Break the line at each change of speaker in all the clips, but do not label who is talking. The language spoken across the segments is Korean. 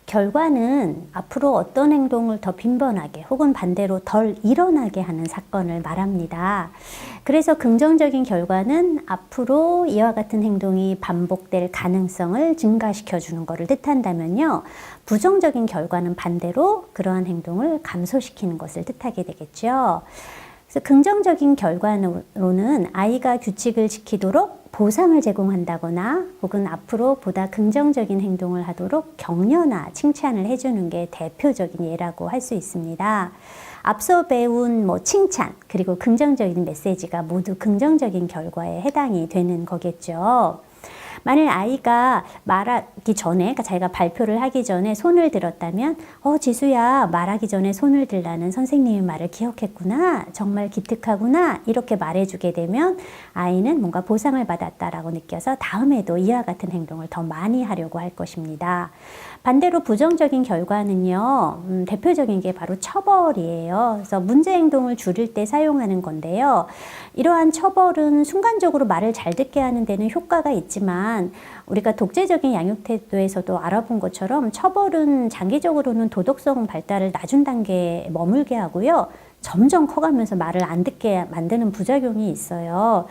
결과는 앞으로 어떤 행동을 더 빈번하게 혹은 반대로 덜 일어나게 하는 사건을 말합니다. 그래서 긍정적인 결과는 앞으로 이와 같은 행동이 반복될 가능성을 증가시켜 주는 것을 뜻한다면요. 부정적인 결과는 반대로 그러한 행동을 감소시키는 것을 뜻하게 되겠죠. 그래서 긍정적인 결과로는 아이가 규칙을 지키도록 보상을 제공한다거나 혹은 앞으로 보다 긍정적인 행동을 하도록 격려나 칭찬을 해주는 게 대표적인 예라고 할 수 있습니다. 앞서 배운 칭찬 그리고 긍정적인 메시지가 모두 긍정적인 결과에 해당이 되는 거겠죠. 만일 아이가 말하기 전에, 그러니까 자기가 발표를 하기 전에 손을 들었다면 지수야, 말하기 전에 손을 들라는 선생님의 말을 기억했구나, 정말 기특하구나, 이렇게 말해주게 되면 아이는 뭔가 보상을 받았다라고 느껴서 다음에도 이와 같은 행동을 더 많이 하려고 할 것입니다. 반대로 부정적인 결과는요, 대표적인 게 바로 처벌이에요. 그래서 문제 행동을 줄일 때 사용하는 건데요. 이러한 처벌은 순간적으로 말을 잘 듣게 하는 데는 효과가 있지만 우리가 독재적인 양육 태도에서도 알아본 것처럼 처벌은 장기적으로는 도덕성 발달을 낮은 단계에 머물게 하고요. 점점 커가면서 말을 안 듣게 만드는 부작용이 있어요.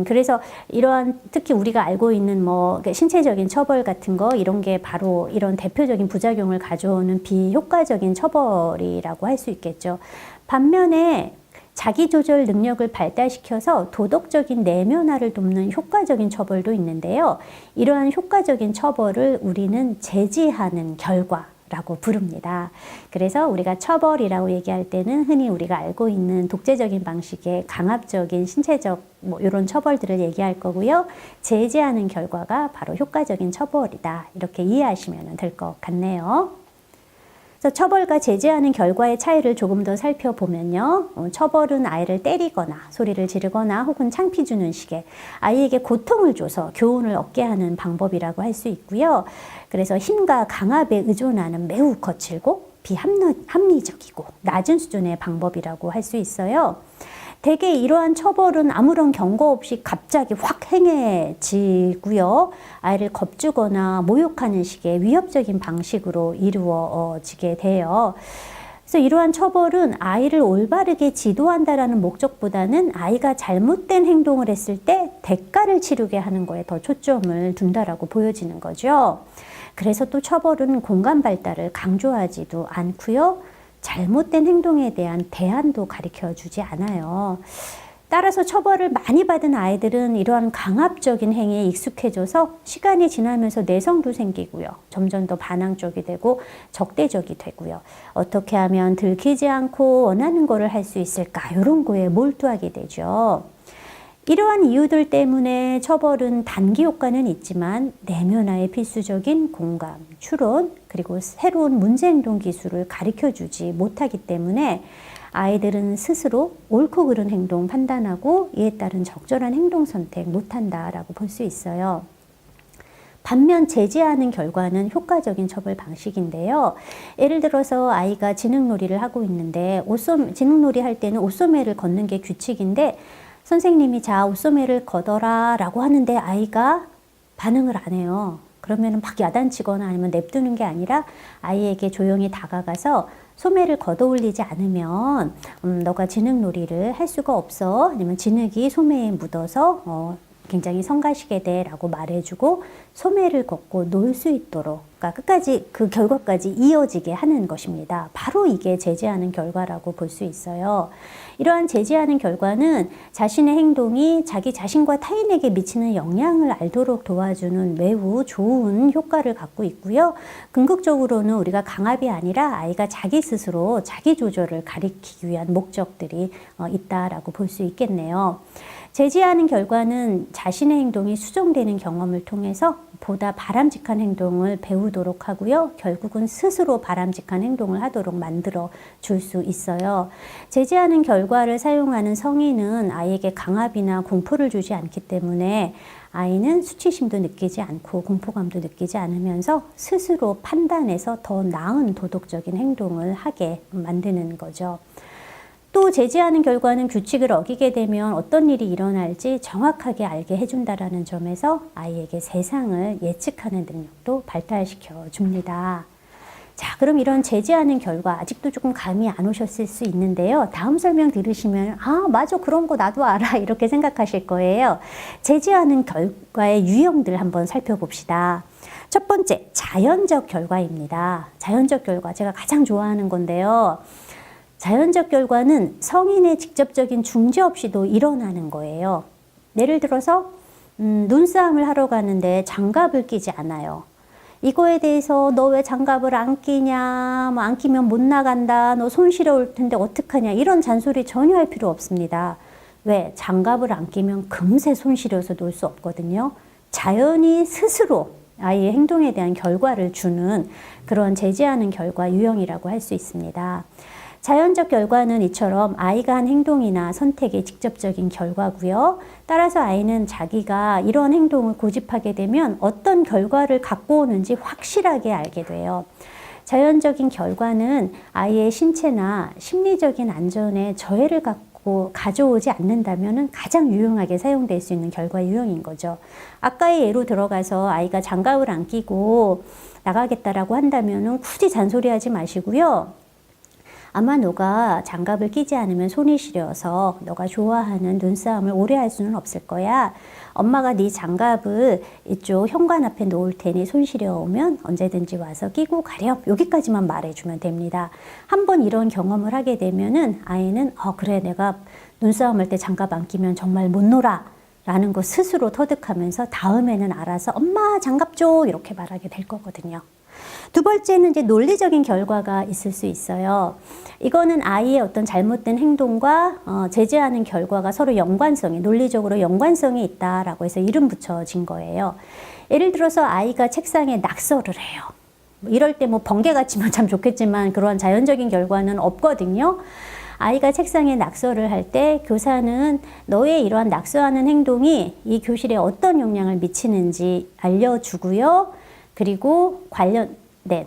그래서 이러한 특히 우리가 알고 있는 신체적인 처벌 같은 거 이런 게 바로 이런 대표적인 부작용을 가져오는 비효과적인 처벌이라고 할 수 있겠죠. 반면에 자기조절 능력을 발달시켜서 도덕적인 내면화를 돕는 효과적인 처벌도 있는데요. 이러한 효과적인 처벌을 우리는 제지하는 결과라고 부릅니다. 그래서 우리가 처벌이라고 얘기할 때는 흔히 우리가 알고 있는 독재적인 방식의 강압적인 신체적 이런 처벌들을 얘기할 거고요. 제지하는 결과가 바로 효과적인 처벌이다. 이렇게 이해하시면 될 것 같네요. 그래서 처벌과 제지하는 결과의 차이를 조금 더 살펴보면요. 처벌은 아이를 때리거나 소리를 지르거나 혹은 창피 주는 식의 아이에게 고통을 줘서 교훈을 얻게 하는 방법이라고 할 수 있고요. 그래서 힘과 강압에 의존하는 매우 거칠고 비합리적이고 낮은 수준의 방법이라고 할 수 있어요. 대개 이러한 처벌은 아무런 경고 없이 갑자기 확 행해지고요. 아이를 겁주거나 모욕하는 식의 위협적인 방식으로 이루어지게 돼요. 그래서 이러한 처벌은 아이를 올바르게 지도한다라는 목적보다는 아이가 잘못된 행동을 했을 때 대가를 치르게 하는 거에 더 초점을 둔다라고 보여지는 거죠. 그래서 또 처벌은 공감 발달을 강조하지도 않고요. 잘못된 행동에 대한 대안도 가르쳐주지 않아요. 따라서 처벌을 많이 받은 아이들은 이러한 강압적인 행위에 익숙해져서 시간이 지나면서 내성도 생기고요. 점점 더 반항적이 되고 적대적이 되고요. 어떻게 하면 들키지 않고 원하는 거를 할 수 있을까? 이런 거에 몰두하게 되죠. 이러한 이유들 때문에 처벌은 단기 효과는 있지만 내면화의 필수적인 공감, 추론, 그리고 새로운 문제 행동 기술을 가르쳐주지 못하기 때문에 아이들은 스스로 옳고 그른 행동 판단하고 이에 따른 적절한 행동 선택 못한다라고 볼 수 있어요. 반면 제지하는 결과는 효과적인 처벌 방식인데요. 예를 들어서 아이가 지능놀이를 하고 있는데 지능놀이 할 때는 옷소매를 걷는 게 규칙인데 선생님이 자 옷소매를 걷어라 라고 하는데 아이가 반응을 안 해요. 그러면 막 야단치거나 아니면 냅두는 게 아니라 아이에게 조용히 다가가서 소매를 걷어 올리지 않으면 너가 지능놀이를 할 수가 없어. 아니면 진흙이 소매에 묻어서 굉장히 성가시게 돼 라고 말해주고 소매를 걷고 놀 수 있도록 그러니까 끝까지 그 결과까지 이어지게 하는 것입니다. 바로 이게 제지하는 결과라고 볼 수 있어요. 이러한 제지하는 결과는 자신의 행동이 자기 자신과 타인에게 미치는 영향을 알도록 도와주는 매우 좋은 효과를 갖고 있고요. 궁극적으로는 우리가 강압이 아니라 아이가 자기 스스로 자기 조절을 가리키기 위한 목적들이 있다라고 볼 수 있겠네요. 제지하는 결과는 자신의 행동이 수정되는 경험을 통해서 보다 바람직한 행동을 배우도록 하고요. 결국은 스스로 바람직한 행동을 하도록 만들어 줄 수 있어요. 제지하는 결과를 사용하는 성인은 아이에게 강압이나 공포를 주지 않기 때문에 아이는 수치심도 느끼지 않고 공포감도 느끼지 않으면서 스스로 판단해서 더 나은 도덕적인 행동을 하게 만드는 거죠. 또 제지하는 결과는 규칙을 어기게 되면 어떤 일이 일어날지 정확하게 알게 해준다라는 점에서 아이에게 세상을 예측하는 능력도 발달시켜 줍니다. 자, 그럼 이런 제지하는 결과 아직도 조금 감이 안 오셨을 수 있는데요. 다음 설명 들으시면 아, 맞아, 그런 거 나도 알아 이렇게 생각하실 거예요. 제지하는 결과의 유형들 한번 살펴봅시다. 첫 번째, 자연적 결과입니다. 자연적 결과, 제가 가장 좋아하는 건데요. 자연적 결과는 성인의 직접적인 중재 없이도 일어나는 거예요. 예를 들어서 눈싸움을 하러 가는데 장갑을 끼지 않아요. 이거에 대해서 너 왜 장갑을 안 끼냐, 뭐 안 끼면 못 나간다, 너 손 시려울 텐데 어떡하냐, 이런 잔소리 전혀 할 필요 없습니다. 왜? 장갑을 안 끼면 금세 손 시려서 놀 수 없거든요. 자연이 스스로 아이의 행동에 대한 결과를 주는 그런 제지하는 결과 유형이라고 할 수 있습니다. 자연적 결과는 이처럼 아이가 한 행동이나 선택의 직접적인 결과고요. 따라서 아이는 자기가 이런 행동을 고집하게 되면 어떤 결과를 갖고 오는지 확실하게 알게 돼요. 자연적인 결과는 아이의 신체나 심리적인 안전에 저해를 가져오지 않는다면 가장 유용하게 사용될 수 있는 결과 유형인 거죠. 아까의 예로 들어가서 아이가 장갑을 안 끼고 나가겠다라고 한다면 굳이 잔소리하지 마시고요. 아마 너가 장갑을 끼지 않으면 손이 시려서 너가 좋아하는 눈싸움을 오래 할 수는 없을 거야. 엄마가 네 장갑을 이쪽 현관 앞에 놓을 테니 손 시려오면 언제든지 와서 끼고 가렴. 여기까지만 말해주면 됩니다. 한번 이런 경험을 하게 되면은 아이는 그래, 내가 눈싸움 할 때 장갑 안 끼면 정말 못 놀아 라는 거 스스로 터득하면서 다음에는 알아서 엄마 장갑 줘 이렇게 말하게 될 거거든요. 두 번째는 이제 논리적인 결과가 있을 수 있어요. 이거는 아이의 어떤 잘못된 행동과 제재하는 결과가 서로 논리적으로 연관성이 있다라고 해서 이름 붙여진 거예요. 예를 들어서 아이가 책상에 낙서를 해요. 이럴 때 뭐 번개 같으면 참 좋겠지만 그런 자연적인 결과는 없거든요. 아이가 책상에 낙서를 할 때 교사는 너의 이러한 낙서하는 행동이 이 교실에 어떤 영향을 미치는지 알려주고요. 그리고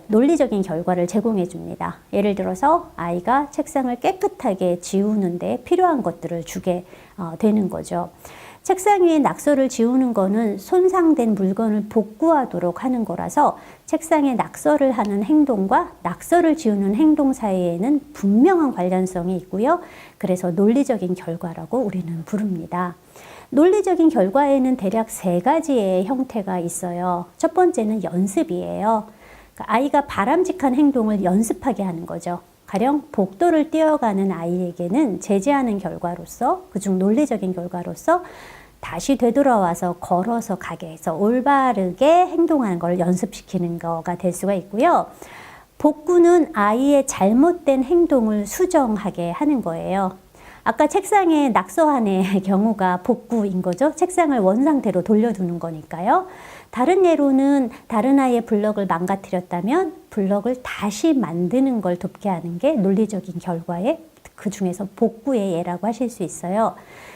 논리적인 결과를 제공해 줍니다. 예를 들어서 아이가 책상을 깨끗하게 지우는데 필요한 것들을 주게 되는 거죠. 책상 위에 낙서를 지우는 거는 손상된 물건을 복구하도록 하는 거라서 책상에 낙서를 하는 행동과 낙서를 지우는 행동 사이에는 분명한 관련성이 있고요. 그래서 논리적인 결과라고 우리는 부릅니다. 논리적인 결과에는 대략 3가지의 형태가 있어요. 첫 번째는 연습이에요. 아이가 바람직한 행동을 연습하게 하는 거죠. 가령 복도를 뛰어가는 아이에게는 제지하는 결과로서, 그중 논리적인 결과로서 다시 되돌아와서 걸어서 가게 해서 올바르게 행동하는 걸 연습시키는 거가 될 수가 있고요. 복구는 아이의 잘못된 행동을 수정하게 하는 거예요. 아까 책상에 낙서한 애의 경우가 복구인 거죠. 책상을 원상태로 돌려두는 거니까요. 다른 예로는 다른 아이의 블럭을 망가뜨렸다면 블럭을 다시 만드는 걸 돕게 하는 게 논리적인 결과의 그 중에서 복구의 예라고 하실 수 있어요.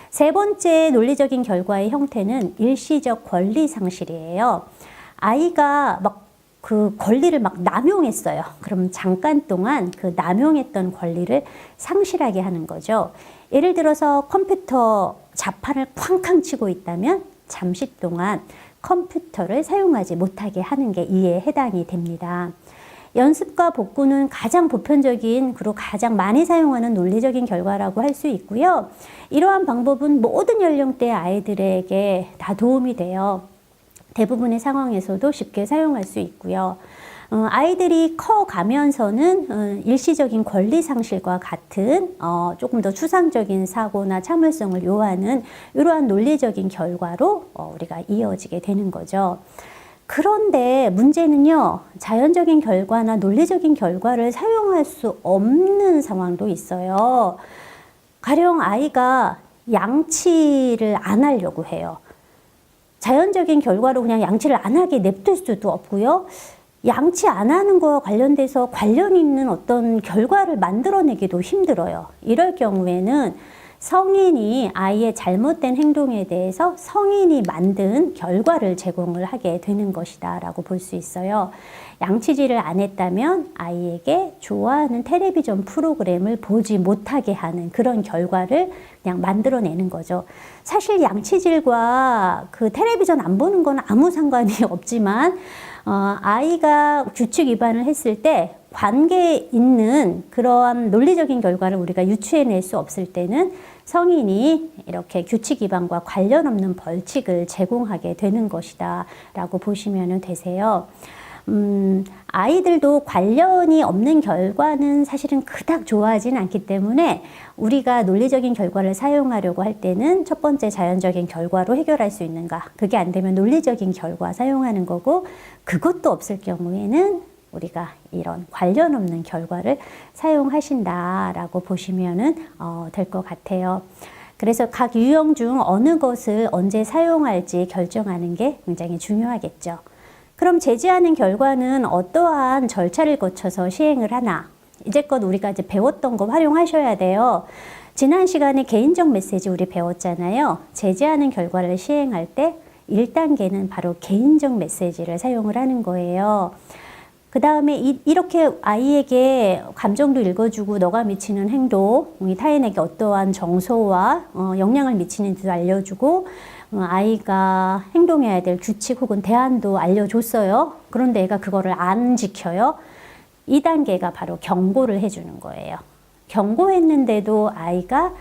세 번째 논리적인 결과의 형태는 일시적 권리 상실이에요. 아이가 그 권리를 남용했어요. 그럼 잠깐 동안 그 남용했던 권리를 상실하게 하는 거죠. 예를 들어서 컴퓨터 자판을 쾅쾅 치고 있다면 잠시 동안 컴퓨터를 사용하지 못하게 하는 게 이에 해당이 됩니다. 연습과 복구는 가장 보편적인 그리고 가장 많이 사용하는 논리적인 결과라고 할 수 있고요. 이러한 방법은 모든 연령대의 아이들에게 다 도움이 돼요. 대부분의 상황에서도 쉽게 사용할 수 있고요. 아이들이 커가면서는 일시적인 권리 상실과 같은 조금 더 추상적인 사고나 참을성을 요하는 이러한 논리적인 결과로 우리가 이어지게 되는 거죠. 그런데 문제는요, 자연적인 결과나 논리적인 결과를 사용할 수 없는 상황도 있어요. 가령 아이가 양치를 안 하려고 해요. 자연적인 결과로 그냥 양치를 안 하게 냅둘 수도 없고요. 양치 안 하는 거와 관련돼서 관련 있는 어떤 결과를 만들어내기도 힘들어요. 이럴 경우에는 성인이 아이의 잘못된 행동에 대해서 성인이 만든 결과를 제공을 하게 되는 것이다 라고 볼 수 있어요. 양치질을 안 했다면 아이에게 좋아하는 텔레비전 프로그램을 보지 못하게 하는 그런 결과를 그냥 만들어내는 거죠. 사실 양치질과 그 텔레비전 안 보는 건 아무 상관이 없지만 아이가 규칙 위반을 했을 때 관계 있는 그러한 논리적인 결과를 우리가 유추해낼 수 없을 때는 성인이 이렇게 규칙 위반과 관련 없는 벌칙을 제공하게 되는 것이다 라고 보시면 되세요. 아이들도 관련이 없는 결과는 사실은 그닥 좋아하진 않기 때문에 우리가 논리적인 결과를 사용하려고 할 때는 첫 번째 자연적인 결과로 해결할 수 있는가, 그게 안 되면 논리적인 결과 사용하는 거고, 그것도 없을 경우에는 우리가 이런 관련 없는 결과를 사용하신다라고 보시면 될 것 같아요. 그래서 각 유형 중 어느 것을 언제 사용할지 결정하는 게 굉장히 중요하겠죠. 그럼 제지하는 결과는 어떠한 절차를 거쳐서 시행을 하나? 이제껏 우리가 이제 배웠던 거 활용하셔야 돼요. 지난 시간에 개인적 메시지 우리 배웠잖아요. 제지하는 결과를 시행할 때 1단계는 바로 개인적 메시지를 사용을 하는 거예요. 그 다음에 이렇게 아이에게 감정도 읽어주고 너가 미치는 행동이 타인에게 어떠한 정서와 영향을 미치는지도 알려주고, 아이가 행동해야 될 규칙 혹은 대안도 알려줬어요. 그런데 애가 그거를 안 지켜요. 2단계가 바로 경고를 해주는 거예요. 경고했는데도 아이가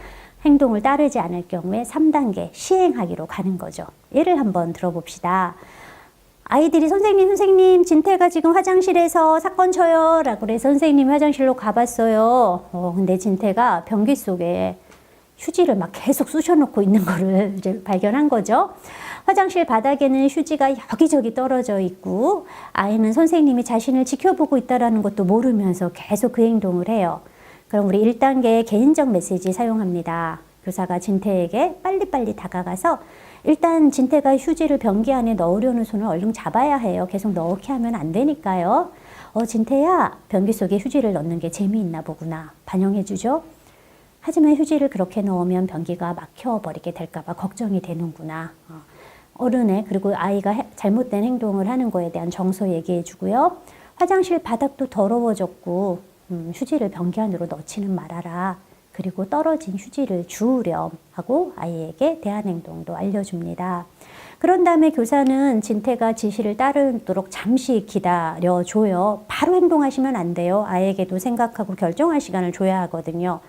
행동을 따르지 않을 경우에 3단계 시행하기로 가는 거죠. 예를 한번 들어봅시다. 아이들이 선생님, 진태가 지금 화장실에서 사건 쳐요. 라고 그래 선생님이 화장실로 가봤어요. 근데 진태가 변기 속에 휴지를 막 계속 쑤셔놓고 있는 거를 이제 발견한 거죠. 화장실 바닥에는 휴지가 여기저기 떨어져 있고, 아이는 선생님이 자신을 지켜보고 있다는 것도 모르면서 계속 그 행동을 해요. 그럼 우리 1단계 개인적 메시지 사용합니다. 교사가 진태에게 빨리빨리 다가가서 일단 진태가 휴지를 변기 안에 넣으려는 손을 얼른 잡아야 해요. 계속 넣게 하면 안 되니까요. 진태야, 변기 속에 휴지를 넣는 게 재미있나 보구나. 반영해 주죠. 하지만 휴지를 그렇게 넣으면 변기가 막혀버리게 될까봐 걱정이 되는구나. 어른의, 그리고 아이가 잘못된 행동을 하는 거에 대한 정서 얘기해 주고요. 화장실 바닥도 더러워졌고 휴지를 변기 안으로 넣지는 말아라. 그리고 떨어진 휴지를 주우렴 하고 아이에게 대안 행동도 알려줍니다. 그런 다음에 교사는 진태가 지시를 따르도록 잠시 기다려줘요. 바로 행동하시면 안 돼요. 아이에게도 생각하고 결정할 시간을 줘야 하거든요.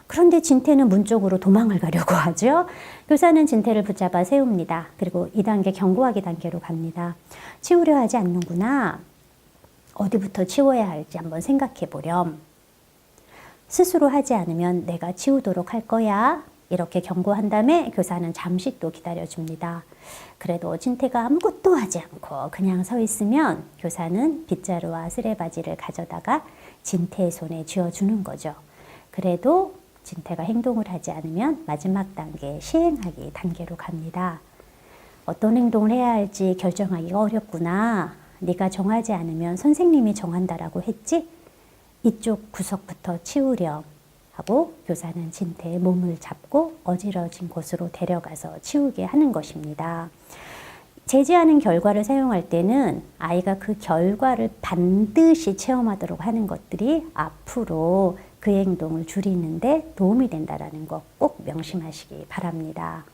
그런데 진태는 문 쪽으로 도망을 가려고 하죠. 교사는 진태를 붙잡아 세웁니다. 그리고 2단계 경고하기 단계로 갑니다. 치우려 하지 않는구나. 어디부터 치워야 할지 한번 생각해 보렴. 스스로 하지 않으면 내가 치우도록 할 거야. 이렇게 경고한 다음에 교사는 잠시 또 기다려줍니다. 그래도 진태가 아무것도 하지 않고 그냥 서 있으면 교사는 빗자루와 쓰레바지를 가져다가 진태의 손에 쥐어주는 거죠. 그래도 진태가 행동을 하지 않으면 마지막 단계, 시행하기 단계로 갑니다. 어떤 행동을 해야 할지 결정하기가 어렵구나. 네가 정하지 않으면 선생님이 정한다라고 했지? 이쪽 구석부터 치우렴 하고 교사는 진태의 몸을 잡고 어지러진 곳으로 데려가서 치우게 하는 것입니다. 제지하는 결과를 사용할 때는 아이가 그 결과를 반드시 체험하도록 하는 것들이 앞으로 그 행동을 줄이는데 도움이 된다는 거 꼭 명심하시기 바랍니다.